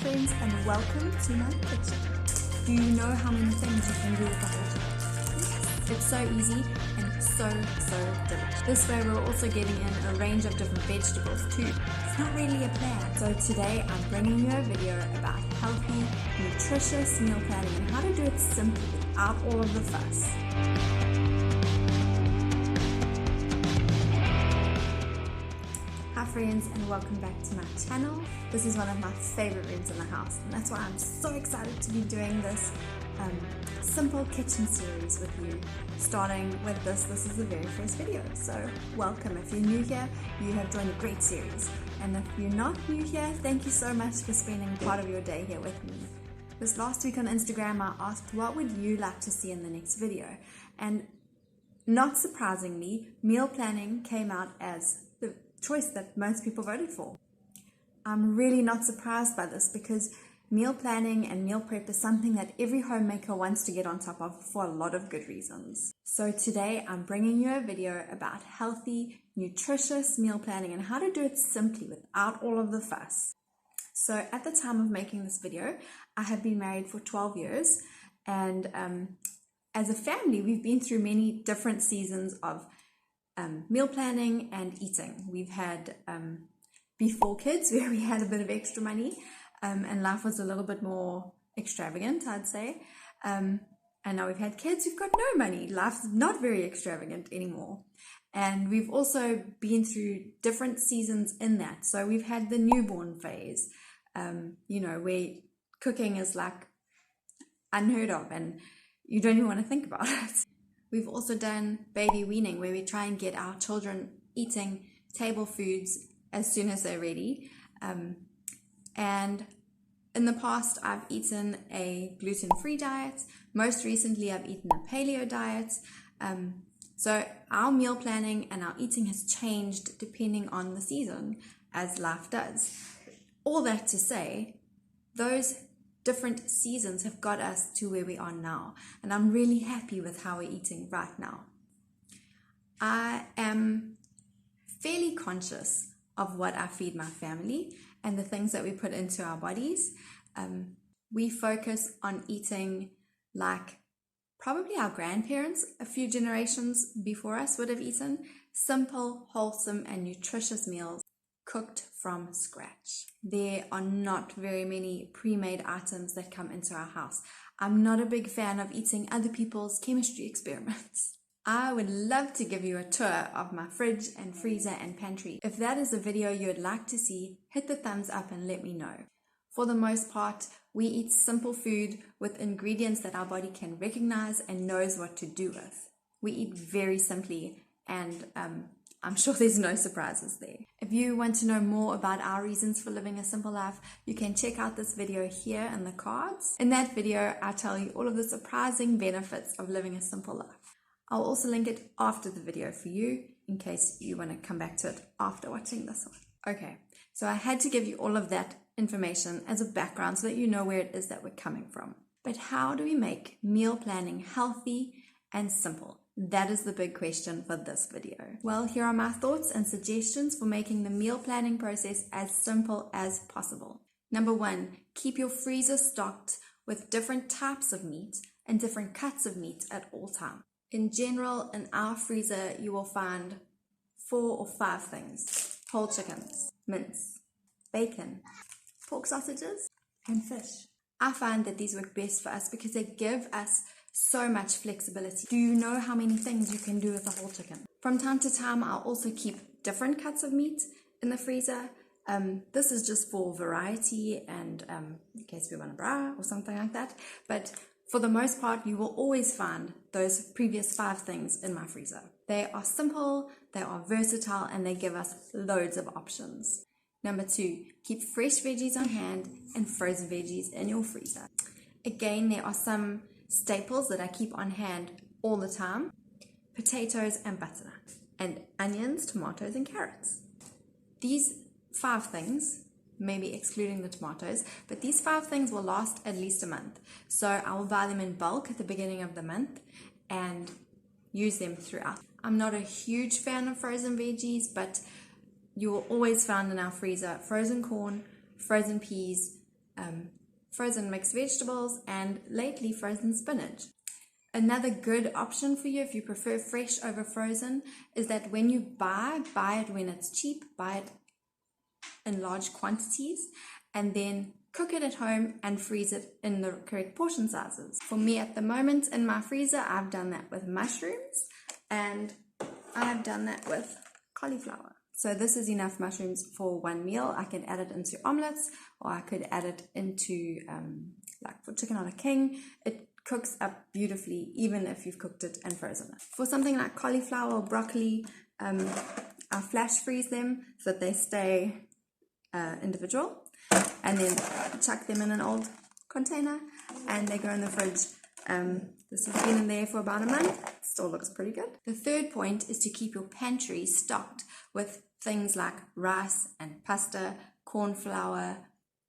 friends, and welcome to my kitchen. Do you know how many things you can do with the whole chicken? It's so easy and so delicious. This way we're also getting in a range of different vegetables too. It's not really a plan. So today I'm bringing you a video about healthy, nutritious meal planning and how to do it simply without all of the fuss. Hi friends, and welcome back to my channel. This is one of my favorite rooms in the house, and that's why I'm so excited to be doing this simple kitchen series with you. Starting with this is the very first video, so welcome. If you're new here, you have joined a great series, and if you're not new here, thank you so much for spending part of your day here with me. This last week on Instagram I asked, what would you like to see in the next video? And not surprisingly, meal planning came out as the choice that most people voted for. I'm really not surprised by this because meal planning and meal prep is something that every homemaker wants to get on top of for a lot of good reasons. So today I'm bringing you a video about healthy, nutritious meal planning and how to do it simply without all of the fuss. So at the time of making this video, I have been married for 12 years, and as a family we've been through many different seasons of meal planning and eating. We've had before kids, where we had a bit of extra money and life was a little bit more extravagant, I'd say. And now we've had kids, we've got no money. Life's not very extravagant anymore. And we've also been through different seasons in that. So we've had the newborn phase, where cooking is like unheard of and you don't even want to think about it. We've also done baby weaning, where we try and get our children eating table foods as soon as they're ready. And in the past, I've eaten a gluten-free diet. Most recently, I've eaten a paleo diet. So our meal planning and our eating has changed depending on the season, as life does. All that to say, those different seasons have got us to where we are now, and I'm really happy with how we're eating right now. I am fairly conscious of what I feed my family and the things that we put into our bodies. We focus on eating like probably our grandparents a few generations before us would have eaten: simple, wholesome and nutritious meals cooked from scratch. There are not very many pre-made items that come into our house. I'm not a big fan of eating other people's chemistry experiments. I would love to give you a tour of my fridge and freezer and pantry. If that is a video you would like to see, hit the thumbs up and let me know. For the most part, we eat simple food with ingredients that our body can recognize and knows what to do with. We eat very simply, and I'm sure there's no surprises there. If you want to know more about our reasons for living a simple life, you can check out this video here in the cards. In that video, I tell you all of the surprising benefits of living a simple life. I'll also link it after the video for you in case you want to come back to it after watching this one. Okay, so I had to give you all of that information as a background so that you know where it is that we're coming from. But how do we make meal planning healthy and simple? That is the big question for this video. Well, here are my thoughts and suggestions for making the meal planning process as simple as possible. Number 1, keep your freezer stocked with different types of meat and different cuts of meat at all times. In general, in our freezer, you will find 4 or 5 things: whole chickens, mince, bacon, pork sausages, and fish. I find that these work best for us because they give us so much flexibility. Do you know how many things you can do with a whole chicken? From time to time, I'll also keep different cuts of meat in the freezer. This is just for variety and in case we want a bra or something like that. But for the most part, you will always find those previous 5 things in my freezer. They are simple, they are versatile, and they give us loads of options. Number 2, keep fresh veggies on hand and frozen veggies in your freezer. Again, there are some staples that I keep on hand all the time: potatoes and butter, and onions, tomatoes and carrots. These 5 things, maybe excluding the tomatoes, but these 5 things will last at least a month. So I will buy them in bulk at the beginning of the month and use them throughout. I'm not a huge fan of frozen veggies, but you will always find in our freezer frozen corn, frozen peas, frozen mixed vegetables, and lately frozen spinach. Another good option for you if you prefer fresh over frozen is that when you buy it when it's cheap, buy it in large quantities, and then cook it at home and freeze it in the correct portion sizes. For me at the moment in my freezer, I've done that with mushrooms and I've done that with cauliflower. So this is enough mushrooms for one meal. I can add it into omelets, or I could add it into like for chicken on a king. It cooks up beautifully even if you've cooked it and frozen it. For something like cauliflower or broccoli, I flash freeze them so that they stay individual, and then chuck them in an old container and they go in the fridge. This has been in there for about a month. Still looks pretty good. The third point is to keep your pantry stocked with things like rice and pasta, corn flour,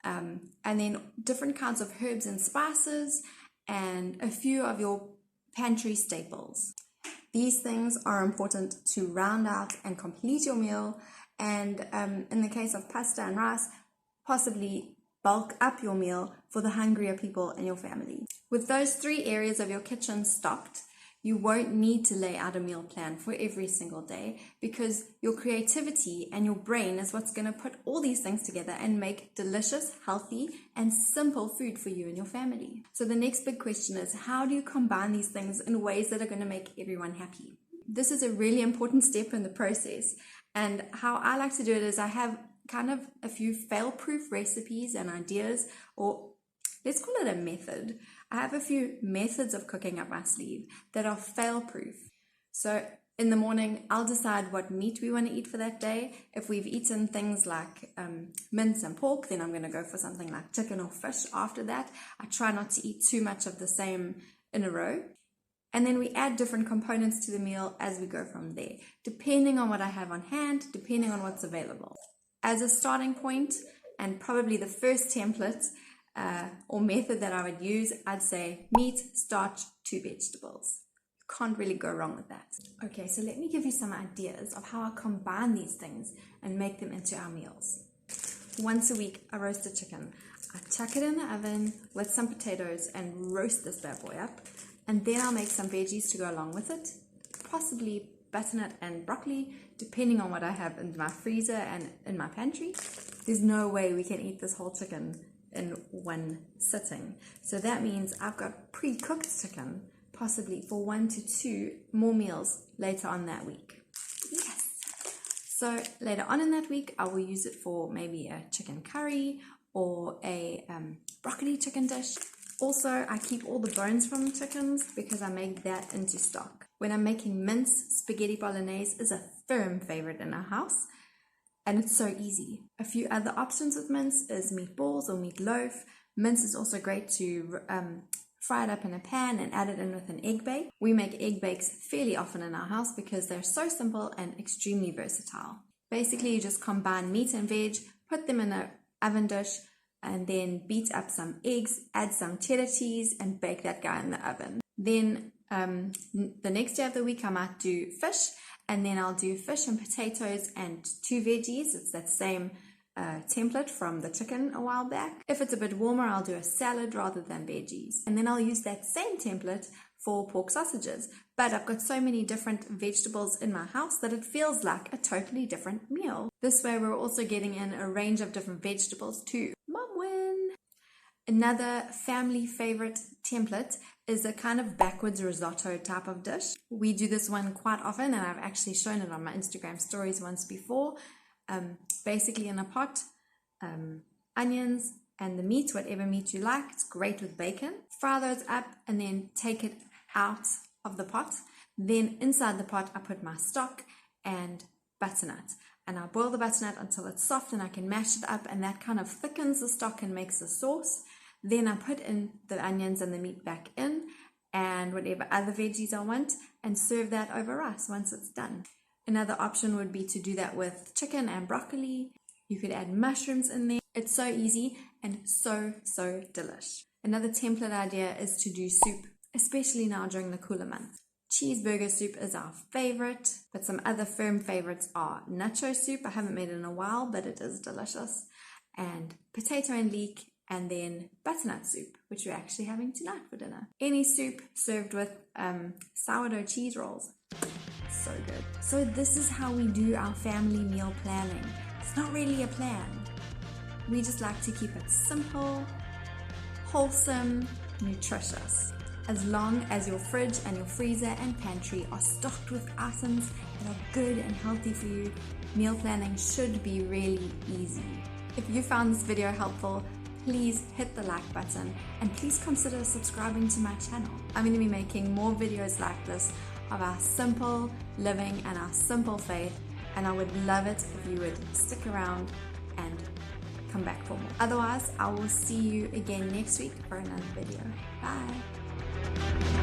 and then different kinds of herbs and spices, and a few of your pantry staples. These things are important to round out and complete your meal, and in the case of pasta and rice, possibly bulk up your meal for the hungrier people in your family. With those 3 areas of your kitchen stocked, you won't need to lay out a meal plan for every single day, because your creativity and your brain is what's going to put all these things together and make delicious, healthy, and simple food for you and your family. So the next big question is, how do you combine these things in ways that are going to make everyone happy? This is a really important step in the process, and how I like to do it is I have kind of a few fail-proof recipes and ideas, or let's call it a method. I have a few methods of cooking up my sleeve that are fail-proof. So in the morning, I'll decide what meat we want to eat for that day. If we've eaten things like mince and pork, then I'm going to go for something like chicken or fish after that. I try not to eat too much of the same in a row. And then we add different components to the meal as we go from there, depending on what I have on hand, depending on what's available. As a starting point, and probably the first template or method that I would use, I'd say meat, starch, 2 vegetables. You can't really go wrong with that. Okay, so let me give you some ideas of how I combine these things and make them into our meals. Once a week, I roast a chicken. I chuck it in the oven with some potatoes and roast this bad boy up. And then I'll make some veggies to go along with it, possibly butternut and broccoli, depending on what I have in my freezer and in my pantry. There's no way we can eat this whole chicken in one sitting. So that means I've got pre-cooked chicken, possibly for 1 to 2 more meals later on that week. Yes! So later on in that week, I will use it for maybe a chicken curry or a broccoli chicken dish. Also, I keep all the bones from chickens because I make that into stock. When I'm making mince, spaghetti bolognese is a firm favorite in our house, and it's so easy. A few other options with mince is meatballs or meatloaf. Mince is also great to fry it up in a pan and add it in with an egg bake. We make egg bakes fairly often in our house because they're so simple and extremely versatile. Basically, you just combine meat and veg, put them in an oven dish, and then beat up some eggs, add some cheddar cheese, and bake that guy in the oven. Then the next day of the week I might do fish, and then I'll do fish and potatoes and 2 veggies. It's that same template from the chicken a while back. If it's a bit warmer, I'll do a salad rather than veggies. And then I'll use that same template for pork sausages. But I've got so many different vegetables in my house that it feels like a totally different meal. This way we're also getting in a range of different vegetables too. Mom win! Another family favorite template is a kind of backwards risotto type of dish. We do this one quite often, and I've actually shown it on my Instagram stories once before. Basically in a pot, onions and the meat, whatever meat you like. It's great with bacon. Fry those up and then take it out of the pot. Then inside the pot I put my stock and butternut, and I boil the butternut until it's soft and I can mash it up, and that kind of thickens the stock and makes a sauce. Then I put in the onions and the meat back in and whatever other veggies I want, and serve that over rice once it's done. Another option would be to do that with chicken and broccoli. You could add mushrooms in there. It's so easy and so delish. Another template idea is to do soup, especially now during the cooler months. Cheeseburger soup is our favorite, but some other firm favorites are nacho soup. I haven't made it in a while, but it is delicious. And potato and leek and then butternut soup, which we're actually having tonight for dinner. Any soup served with sourdough cheese rolls. So good. So this is how we do our family meal planning. It's not really a plan. We just like to keep it simple, wholesome, nutritious. As long as your fridge and your freezer and pantry are stocked with items that are good and healthy for you, meal planning should be really easy. If you found this video helpful, please hit the like button and please consider subscribing to my channel. I'm going to be making more videos like this of our simple living and our simple faith, and I would love it if you would stick around and come back for more. Otherwise, I will see you again next week for another video. Bye.